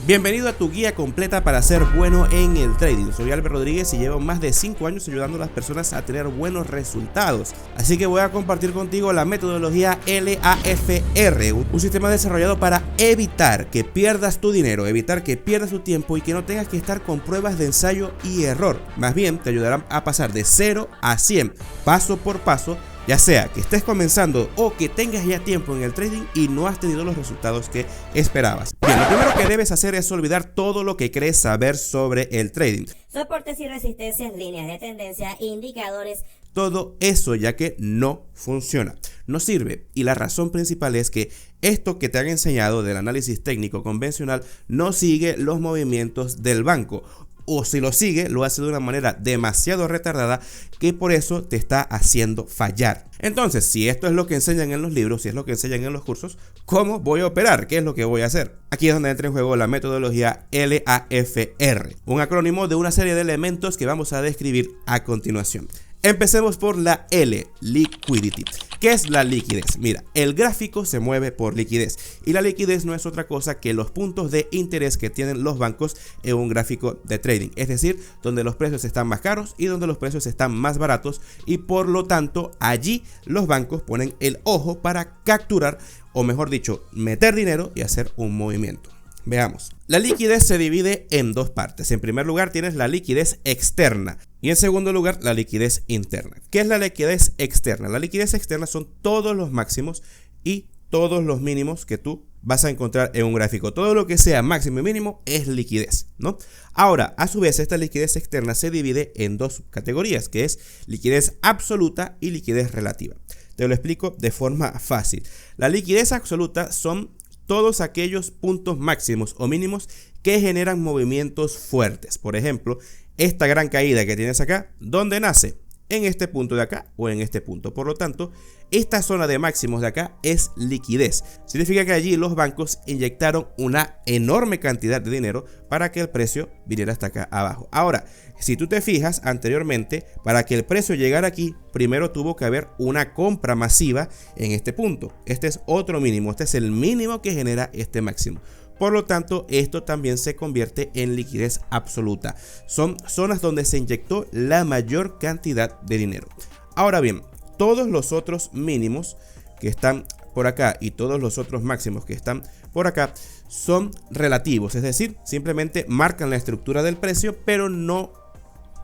Bienvenido a tu guía completa para ser bueno en el trading. Soy Albert Rodríguez y llevo más de 5 años ayudando a las personas a tener buenos resultados. Así que voy a compartir contigo la metodología LAFR, un sistema desarrollado para evitar que pierdas tu dinero, evitar que pierdas tu tiempo y que no tengas que estar con pruebas de ensayo y error. Más bien, te ayudarán a pasar de 0 a 100, paso por paso, ya sea que estés comenzando o que tengas ya tiempo en el trading y no has tenido los resultados que esperabas. Bien, lo primero que debes hacer es olvidar todo lo que crees saber sobre el trading. Soportes y resistencias, líneas de tendencia, indicadores. Todo eso ya que no funciona, no sirve, y la razón principal es que esto que te han enseñado del análisis técnico convencional no sigue los movimientos del banco. O si lo sigue, lo hace de una manera demasiado retardada que por eso te está haciendo fallar. Entonces, si esto es lo que enseñan en los libros, si es lo que enseñan en los cursos, ¿cómo voy a operar? ¿Qué es lo que voy a hacer? Aquí es donde entra en juego la metodología LAFR, un acrónimo de una serie de elementos que vamos a describir a continuación. Empecemos por la L, Liquidity. ¿Qué es la liquidez? Mira, el gráfico se mueve por liquidez y la liquidez no es otra cosa que los puntos de interés que tienen los bancos en un gráfico de trading, es decir, donde los precios están más caros y donde los precios están más baratos, y por lo tanto allí los bancos ponen el ojo para capturar, o mejor dicho, meter dinero y hacer un movimiento. Veamos. La liquidez se divide en dos partes. En primer lugar tienes la liquidez externa y en segundo lugar la liquidez interna. ¿Qué es la liquidez externa? La liquidez externa son todos los máximos y todos los mínimos que tú vas a encontrar en un gráfico. Todo lo que sea máximo y mínimo es liquidez, ¿no? Ahora, a su vez, esta liquidez externa se divide en dos categorías, que es liquidez absoluta y liquidez relativa. Te lo explico de forma fácil. La liquidez absoluta son todos aquellos puntos máximos o mínimos que generan movimientos fuertes. Por ejemplo, esta gran caída que tienes acá, ¿dónde nace? En este punto de acá o en este punto. Por lo tanto, esta zona de máximos de acá es liquidez. Significa que allí los bancos inyectaron una enorme cantidad de dinero para que el precio viniera hasta acá abajo. Ahora, si tú te fijas anteriormente, para que el precio llegara aquí, primero tuvo que haber una compra masiva en este punto. Este es otro mínimo, este es el mínimo que genera este máximo. Por lo tanto, esto también se convierte en liquidez absoluta. Son zonas donde se inyectó la mayor cantidad de dinero. Ahora bien, todos los otros mínimos que están por acá y todos los otros máximos que están por acá son relativos, es decir, simplemente marcan la estructura del precio, pero no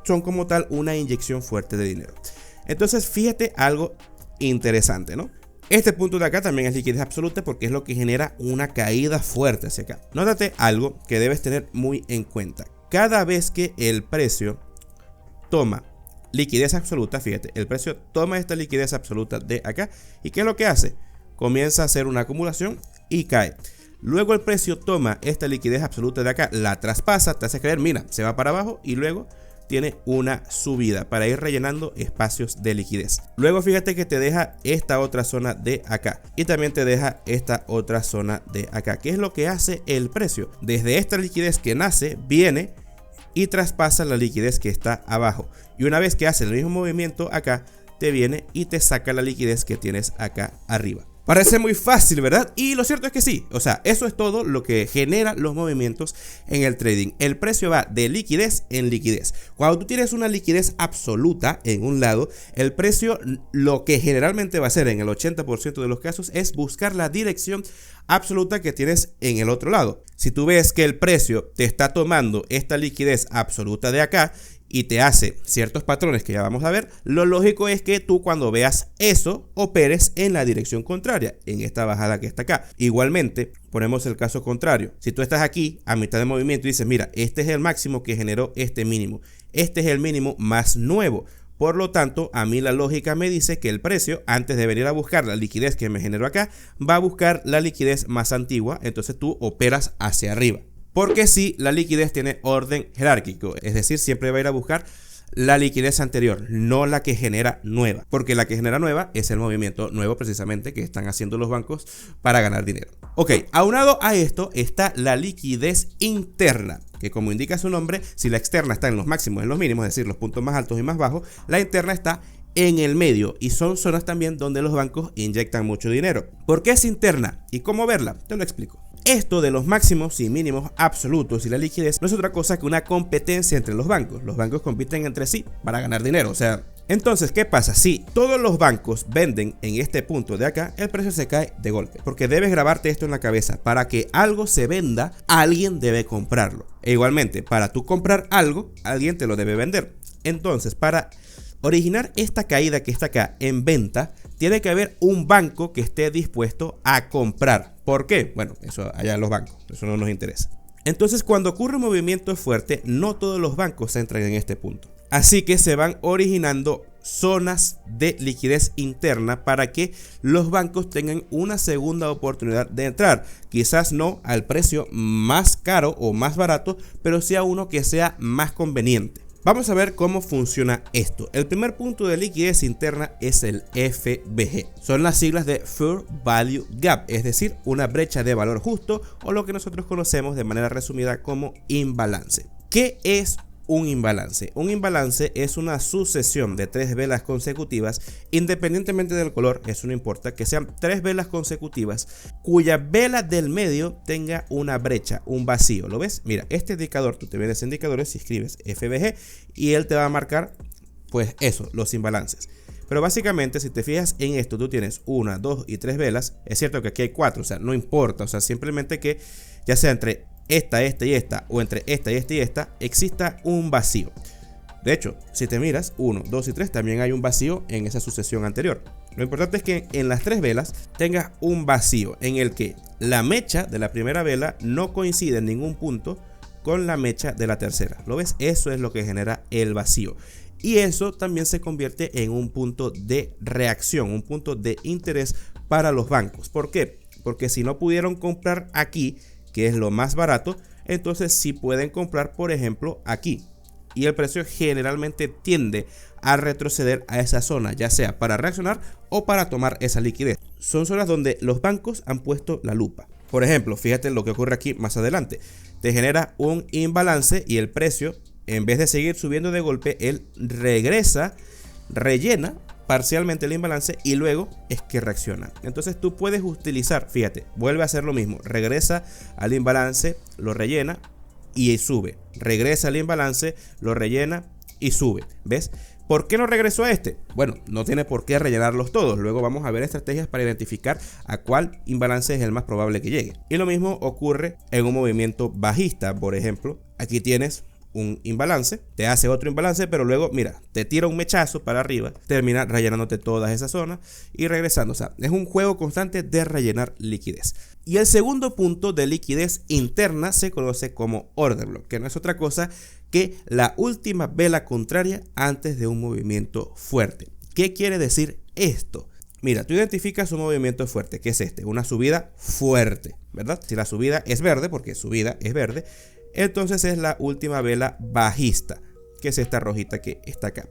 son como tal una inyección fuerte de dinero. Entonces, fíjate algo interesante, ¿no? Este punto de acá también es liquidez absoluta porque es lo que genera una caída fuerte hacia acá. Nótate algo que debes tener muy en cuenta. Cada vez que el precio toma liquidez absoluta, fíjate, el precio toma esta liquidez absoluta de acá, ¿y qué es lo que hace? Comienza a hacer una acumulación y cae. Luego el precio toma esta liquidez absoluta de acá, la traspasa, te hace creer, mira, se va para abajo y luego tiene una subida para ir rellenando espacios de liquidez. Luego fíjate que te deja esta otra zona de acá y también te deja esta otra zona de acá. ¿Qué es lo que hace el precio? Desde esta liquidez que nace, viene y traspasa la liquidez que está abajo. Y una vez que hace el mismo movimiento acá, te viene y te saca la liquidez que tienes acá arriba. Parece muy fácil, ¿verdad? Y lo cierto es que sí. O sea, eso es todo lo que genera los movimientos en el trading. El precio va de liquidez en liquidez. Cuando tú tienes una liquidez absoluta en un lado, el precio lo que generalmente va a hacer en el 80% de los casos es buscar la dirección absoluta que tienes en el otro lado. Si tú ves que el precio te está tomando esta liquidez absoluta de acá y te hace ciertos patrones que ya vamos a ver, lo lógico es que tú cuando veas eso operes en la dirección contraria, en esta bajada que está acá. Igualmente, ponemos el caso contrario. Si tú estás aquí a mitad de movimiento y dices, mira, este es el máximo que generó este mínimo, este es el mínimo más nuevo. Por lo tanto, a mí la lógica me dice que el precio, antes de venir a buscar la liquidez que me generó acá, va a buscar la liquidez más antigua, entonces tú operas hacia arriba. Porque si la liquidez tiene orden jerárquico, es decir, siempre va a ir a buscar la liquidez anterior, no la que genera nueva, porque la que genera nueva es el movimiento nuevo precisamente que están haciendo los bancos para ganar dinero. Ok, aunado a esto está la liquidez interna, que como indica su nombre, si la externa está en los máximos y en los mínimos, es decir, los puntos más altos y más bajos, la interna está en el medio y son zonas también donde los bancos inyectan mucho dinero. ¿Por qué es interna? ¿Y cómo verla? Te lo explico. Esto de los máximos y mínimos absolutos y la liquidez no es otra cosa que una competencia entre los bancos. Los bancos compiten entre sí para ganar dinero, o sea, entonces, ¿qué pasa? Si todos los bancos venden en este punto de acá, el precio se cae de golpe. Porque debes grabarte esto en la cabeza. Para que algo se venda, alguien debe comprarlo. E igualmente, para tú comprar algo, alguien te lo debe vender. Entonces, para originar esta caída que está acá en venta, tiene que haber un banco que esté dispuesto a comprar. ¿Por qué? Bueno, eso allá en los bancos, eso no nos interesa. Entonces, cuando ocurre un movimiento fuerte, no todos los bancos entran en este punto. Así que se van originando zonas de liquidez interna para que los bancos tengan una segunda oportunidad de entrar. Quizás no al precio más caro o más barato, pero sí a uno que sea más conveniente. Vamos a ver cómo funciona esto. El primer punto de liquidez interna es el FVG. Son las siglas de Fair Value Gap, es decir, una brecha de valor justo o lo que nosotros conocemos de manera resumida como imbalance. ¿Qué es un imbalance? Un imbalance es una sucesión de 3 velas consecutivas, independientemente del color, eso no importa, que sean 3 velas consecutivas cuya vela del medio tenga una brecha, un vacío. ¿Lo ves? Mira, este indicador, tú te vienes a indicadores y escribes FVG y él te va a marcar, pues eso, los imbalances. Pero básicamente, si te fijas en esto, tú tienes 1, 2 y 3 velas. Es cierto que aquí hay 4, o sea, no importa, o sea, simplemente que ya sea entre esta y esta, o entre esta y esta, exista un vacío. De hecho, si te miras, 1, 2 y 3, también hay un vacío en esa sucesión anterior. Lo importante es que en las 3 velas tengas un vacío en el que la mecha de la primera vela no coincide en ningún punto con la mecha de la tercera. ¿Lo ves? Eso es lo que genera el vacío. Y eso también se convierte en un punto de reacción, un punto de interés para los bancos. ¿Por qué? Porque si no pudieron comprar aquí, que es lo más barato, entonces sí pueden comprar, por ejemplo, aquí. Y el precio generalmente tiende a retroceder a esa zona, ya sea para reaccionar o para tomar esa liquidez. Son zonas donde los bancos han puesto la lupa. Por ejemplo, fíjate lo que ocurre aquí más adelante. Te genera un imbalance y el precio, en vez de seguir subiendo de golpe, él regresa, rellena parcialmente el imbalance y luego es que reacciona. Entonces tú puedes utilizar, fíjate, vuelve a hacer lo mismo, regresa al imbalance, lo rellena y sube, regresa al imbalance, lo rellena y sube. ¿Ves? ¿Por qué no regresó a este? Bueno, no tiene por qué rellenarlos todos. Luego vamos a ver estrategias para identificar a cuál imbalance es el más probable que llegue. Y lo mismo ocurre en un movimiento bajista. Por ejemplo, aquí tienes un imbalance, te hace otro imbalance, pero luego, mira, te tira un mechazo para arriba, termina rellenándote todas esas zonas y regresando. O sea, es un juego constante de rellenar liquidez. Y el segundo punto de liquidez interna se conoce como order block, que no es otra cosa que la última vela contraria antes de un movimiento fuerte. ¿Qué quiere decir esto? Mira, tú identificas un movimiento fuerte, que es este, una subida fuerte, ¿verdad? Si la subida es verde, porque subida es verde, entonces es la última vela bajista, que es esta rojita que está acá.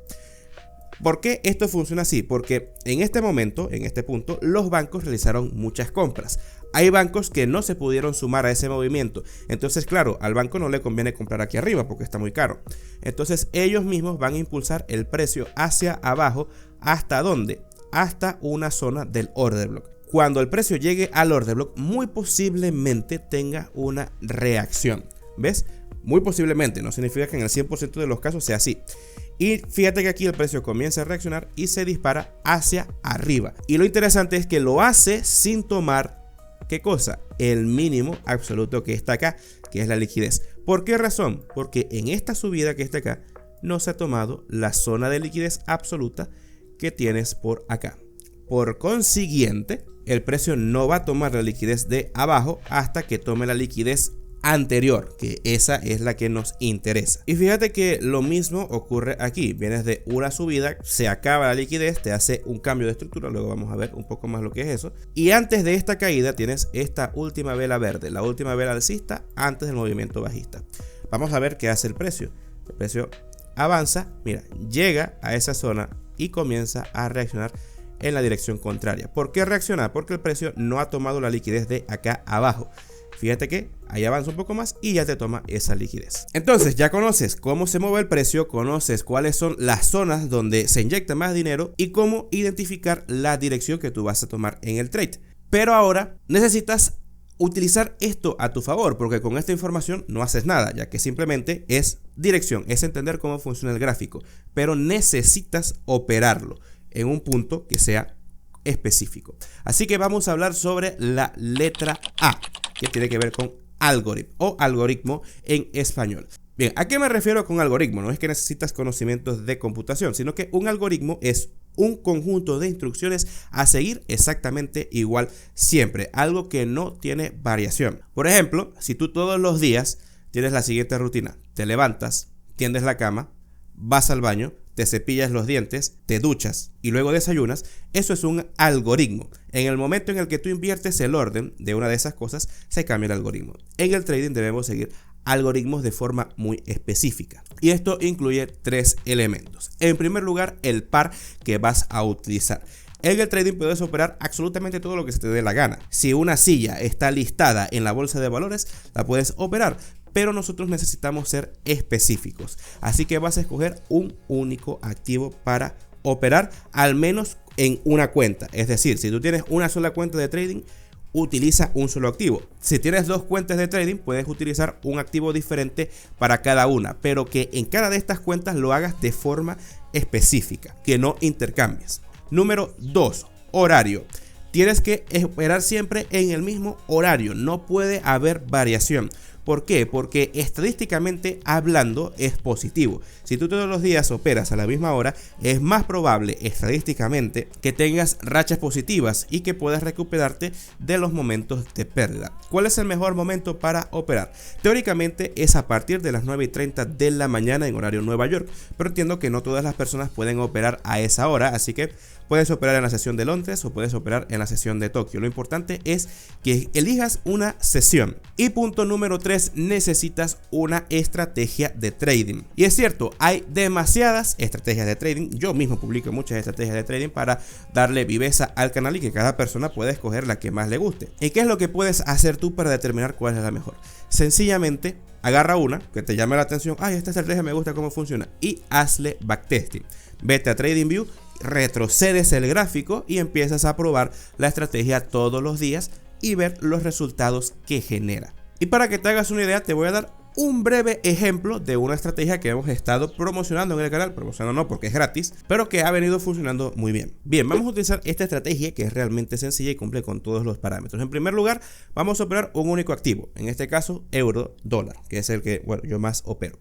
¿Por qué esto funciona así? Porque en este momento, en este punto, los bancos realizaron muchas compras. Hay bancos que no se pudieron sumar a ese movimiento. Entonces, claro, al banco no le conviene comprar aquí arriba porque está muy caro. Entonces, ellos mismos van a impulsar el precio hacia abajo. ¿Hasta dónde? Hasta una zona del order block. Cuando el precio llegue al order block, muy posiblemente tenga una reacción. ¿Ves? Muy posiblemente, no significa que en el 100% de los casos sea así. Y fíjate que aquí el precio comienza a reaccionar y se dispara hacia arriba. Y lo interesante es que lo hace sin tomar, ¿qué cosa? El mínimo absoluto que está acá, que es la liquidez. ¿Por qué razón? Porque en esta subida que está acá, no se ha tomado la zona de liquidez absoluta que tienes por acá. Por consiguiente, el precio no va a tomar la liquidez de abajo hasta que tome la liquidez anterior, que esa es la que nos interesa. Y fíjate que lo mismo ocurre aquí. Vienes de una subida, se acaba la liquidez, te hace un cambio de estructura, luego vamos a ver un poco más lo que es eso. Y antes de esta caída tienes esta última vela verde, la última vela alcista antes del movimiento bajista. Vamos a ver qué hace el precio. El precio avanza, mira, llega a esa zona y comienza a reaccionar en la dirección contraria. ¿Por qué reacciona? Porque el precio no ha tomado la liquidez de acá abajo. Fíjate que ahí avanza un poco más y ya te toma esa liquidez. Entonces ya conoces cómo se mueve el precio, conoces cuáles son las zonas donde se inyecta más dinero y cómo identificar la dirección que tú vas a tomar en el trade. Pero ahora necesitas utilizar esto a tu favor, porque con esta información no haces nada, ya que simplemente es dirección, es entender cómo funciona el gráfico, pero necesitas operarlo en un punto que sea específico. Así que vamos a hablar sobre la letra A, que tiene que ver con algoritmo o algoritmo en español. Bien, ¿a qué me refiero con algoritmo? No es que necesitas conocimientos de computación, sino que un algoritmo es un conjunto de instrucciones a seguir exactamente igual siempre, algo que no tiene variación. Por ejemplo, si tú todos los días tienes la siguiente rutina: te levantas, tiendes la cama, vas al baño, te cepillas los dientes, te duchas y luego desayunas, eso es un algoritmo. En el momento en el que tú inviertes el orden de una de esas cosas, se cambia el algoritmo. En el trading debemos seguir algoritmos de forma muy específica, y esto incluye 3 elementos. En primer lugar, el par que vas a utilizar. En el trading puedes operar absolutamente todo lo que se te dé la gana. Si una silla está listada en la bolsa de valores, la puedes operar, pero nosotros necesitamos ser específicos. Así que vas a escoger un único activo para operar, al menos en una cuenta. Es decir, si tú tienes una sola cuenta de trading, utiliza un solo activo. Si tienes 2 cuentas de trading, puedes utilizar un activo diferente para cada una, pero que en cada de estas cuentas lo hagas de forma específica, que no intercambies. Número 2, horario. Tienes que operar siempre en el mismo horario, no puede haber variación. ¿Por qué? Porque estadísticamente hablando es positivo. Si tú todos los días operas a la misma hora, es más probable estadísticamente que tengas rachas positivas y que puedas recuperarte de los momentos de pérdida. ¿Cuál es el mejor momento para operar? Teóricamente es a partir de las 9:30 de la mañana en horario Nueva York, pero entiendo que no todas las personas pueden operar a esa hora, así que puedes operar en la sesión de Londres o puedes operar en la sesión de Tokio. Lo importante es que elijas una sesión. Y punto número 3, necesitas una estrategia de trading. Y es cierto, hay demasiadas estrategias de trading. Yo mismo publico muchas estrategias de trading para darle viveza al canal y que cada persona pueda escoger la que más le guste. ¿Y qué es lo que puedes hacer tú para determinar cuál es la mejor? Sencillamente, agarra una que te llame la atención. Ay, esta estrategia me gusta cómo funciona, y hazle backtesting. Vete a TradingView, retrocedes el gráfico y empiezas a probar la estrategia todos los días y ver los resultados que genera. Y para que te hagas una idea, te voy a dar un breve ejemplo de una estrategia que hemos estado promocionando en el canal. Promocionando no, porque es gratis, pero que ha venido funcionando muy bien. Bien, vamos a utilizar esta estrategia que es realmente sencilla y cumple con todos los parámetros. En primer lugar, vamos a operar un único activo, en este caso euro dólar, que es el que, bueno, yo más opero.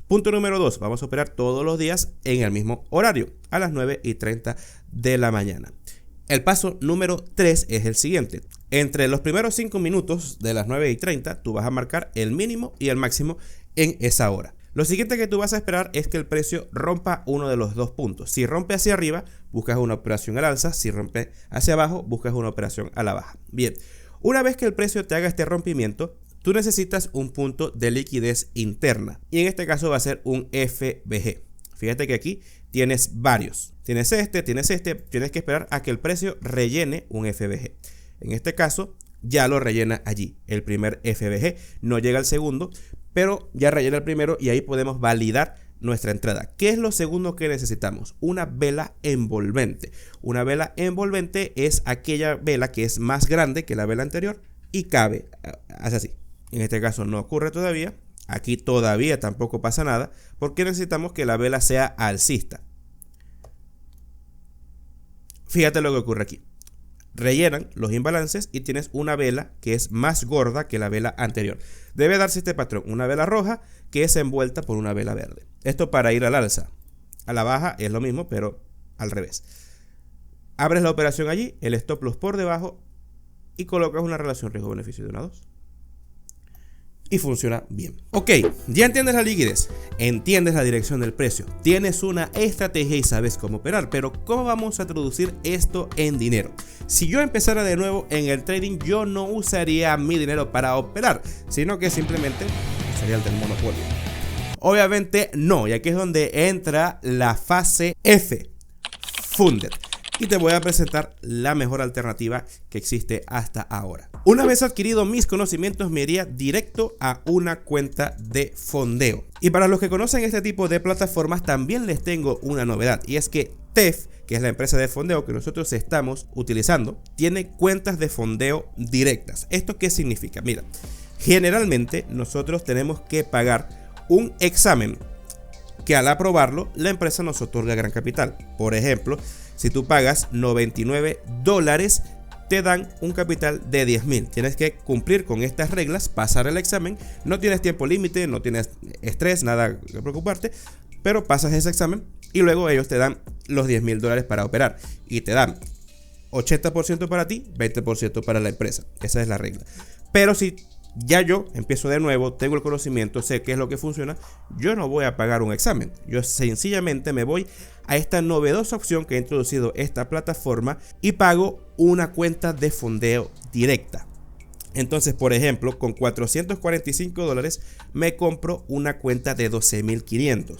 Punto número 2, vamos a operar todos los días en el mismo horario, a las 9:30 de la mañana. El paso número 3 es el siguiente. Entre los primeros 5 minutos de las 9:30, tú vas a marcar el mínimo y el máximo en esa hora. Lo siguiente que tú vas a esperar es que el precio rompa uno de los 2 puntos. Si rompe hacia arriba, buscas una operación al alza. Si rompe hacia abajo, buscas una operación a la baja. Bien, una vez que el precio te haga este rompimiento, tú necesitas un punto de liquidez interna, y en este caso va a ser un FVG. Fíjate que aquí tienes varios. Tienes este, tienes que esperar a que el precio rellene un FVG. En este caso ya lo rellena allí, el primer FVG. No llega al segundo, pero ya rellena el primero y ahí podemos validar nuestra entrada. ¿Qué es lo segundo que necesitamos? Una vela envolvente. Una vela envolvente es aquella vela que es más grande que la vela anterior y cabe, hace así. En este caso no ocurre todavía, aquí todavía tampoco pasa nada, porque necesitamos que la vela sea alcista. Fíjate lo que ocurre aquí. Rellenan los imbalances y tienes una vela que es más gorda que la vela anterior. Debe darse este patrón, una vela roja que es envuelta por una vela verde. Esto para ir al alza. A la baja es lo mismo, pero al revés. Abres la operación allí, el stop loss por debajo y colocas una relación riesgo-beneficio de 1 a 2. Y funciona bien. Ok, ya entiendes la liquidez, entiendes la dirección del precio, tienes una estrategia y sabes cómo operar, pero ¿cómo vamos a traducir esto en dinero? Si yo empezara de nuevo en el trading, yo no usaría mi dinero para operar, sino que simplemente usaría el del monopolio. Obviamente no, y aquí es donde entra la fase F, Funded. Y te voy a presentar la mejor alternativa que existe hasta ahora. Una vez adquirido mis conocimientos, me iría directo a una cuenta de fondeo. Y para los que conocen este tipo de plataformas, también les tengo una novedad, y es que TEF, que es la empresa de fondeo que nosotros estamos utilizando, tiene cuentas de fondeo directas. ¿Esto qué significa? Mira, generalmente nosotros tenemos que pagar un examen que al aprobarlo la empresa nos otorga gran capital. Por ejemplo, si tú pagas $99, te dan un capital de 10.000. Tienes que cumplir con estas reglas, pasar el examen. No tienes tiempo límite, no tienes estrés, nada que preocuparte, pero pasas ese examen y luego ellos te dan los $10.000 para operar y te dan 80% para ti, 20% para la empresa. Esa es la regla. Pero si ya yo empiezo de nuevo, tengo el conocimiento, sé qué es lo que funciona, yo no voy a pagar un examen. Yo sencillamente me voy a esta novedosa opción que ha introducido esta plataforma y pago una cuenta de fondeo directa. Entonces, por ejemplo, con $445 me compro una cuenta de 12.500.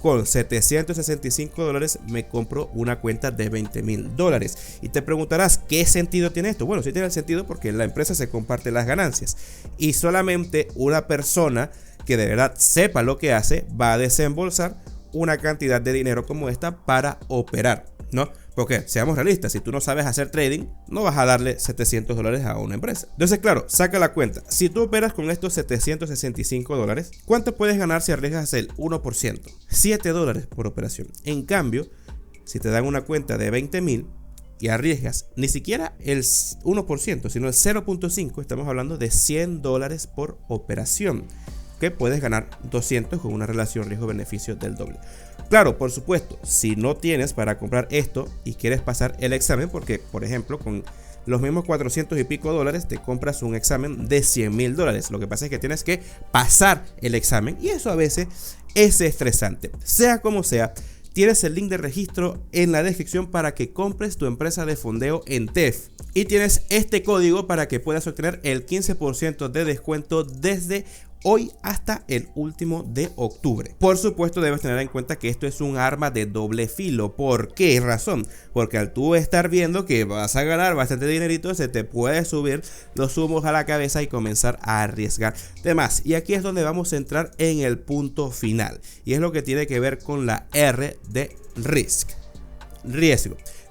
Con $765 me compro una cuenta de $20.000. Y te preguntarás, ¿qué sentido tiene esto? Bueno, sí tiene sentido porque la empresa se comparte las ganancias. Y solamente una persona que de verdad sepa lo que hace va a desembolsar una cantidad de dinero como esta para operar, ¿no? Porque seamos realistas, si tú no sabes hacer trading, no vas a darle $700 a una empresa. Entonces, claro, saca la cuenta. Si tú operas con estos $765, ¿cuánto puedes ganar si arriesgas el 1%? $7 por operación. En cambio, si te dan una cuenta de 20.000 y arriesgas ni siquiera el 1%, sino el 0.5%, estamos hablando de $100 por operación, que puedes ganar 200 con una relación riesgo-beneficio del doble. Claro, por supuesto, si no tienes para comprar esto y quieres pasar el examen, porque por ejemplo con los mismos 400 y pico dólares te compras un examen de $100.000. Lo que pasa es que tienes que pasar el examen y eso a veces es estresante. Sea como sea, tienes el link de registro en la descripción para que compres tu empresa de fondeo en TEF. Y tienes este código para que puedas obtener el 15% de descuento desde hoy hasta el último de octubre. Por supuesto, debes tener en cuenta que esto es un arma de doble filo. ¿Por qué razón? Porque al tú estar viendo que vas a ganar bastante dinerito, se te puede subir los humos a la cabeza y comenzar a arriesgar demás. Y aquí es donde vamos a entrar en el punto final. Y es lo que tiene que ver con la R de riesgo.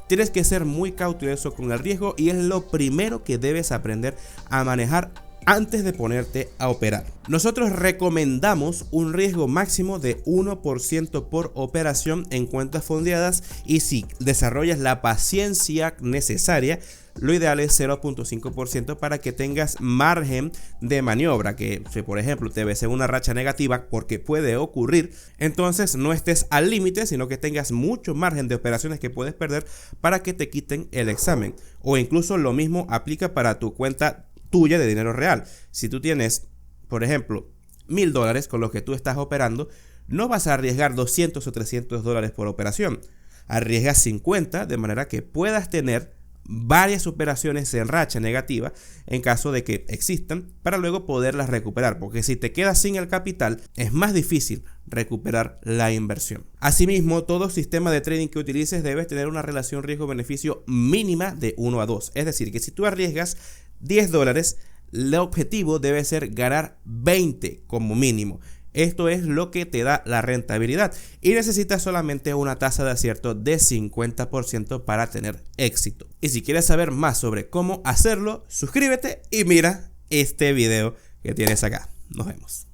Tienes que ser muy cauteloso con el riesgo y es lo primero que debes aprender a manejar antes de ponerte a operar. Nosotros recomendamos un riesgo máximo de 1% por operación en cuentas fondeadas y si desarrollas la paciencia necesaria, lo ideal es 0.5% para que tengas margen de maniobra, que si por ejemplo te ves en una racha negativa, porque puede ocurrir, entonces no estés al límite, sino que tengas mucho margen de operaciones que puedes perder para que te quiten el examen. O incluso lo mismo aplica para tu cuenta tuya de dinero real. Si tú tienes, por ejemplo, $1.000 con los que tú estás operando, no vas a arriesgar 200 o $300 por operación. Arriesgas 50 de manera que puedas tener varias operaciones en racha negativa en caso de que existan para luego poderlas recuperar, porque si te quedas sin el capital es más difícil recuperar la inversión. Asimismo, todo sistema de trading que utilices debes tener una relación riesgo-beneficio mínima de 1 a 2, es decir, que si tú arriesgas $10, el objetivo debe ser ganar 20 como mínimo. Esto es lo que te da la rentabilidad y necesitas solamente una tasa de acierto de 50% para tener éxito. Y si quieres saber más sobre cómo hacerlo, suscríbete y mira este video que tienes acá. Nos vemos.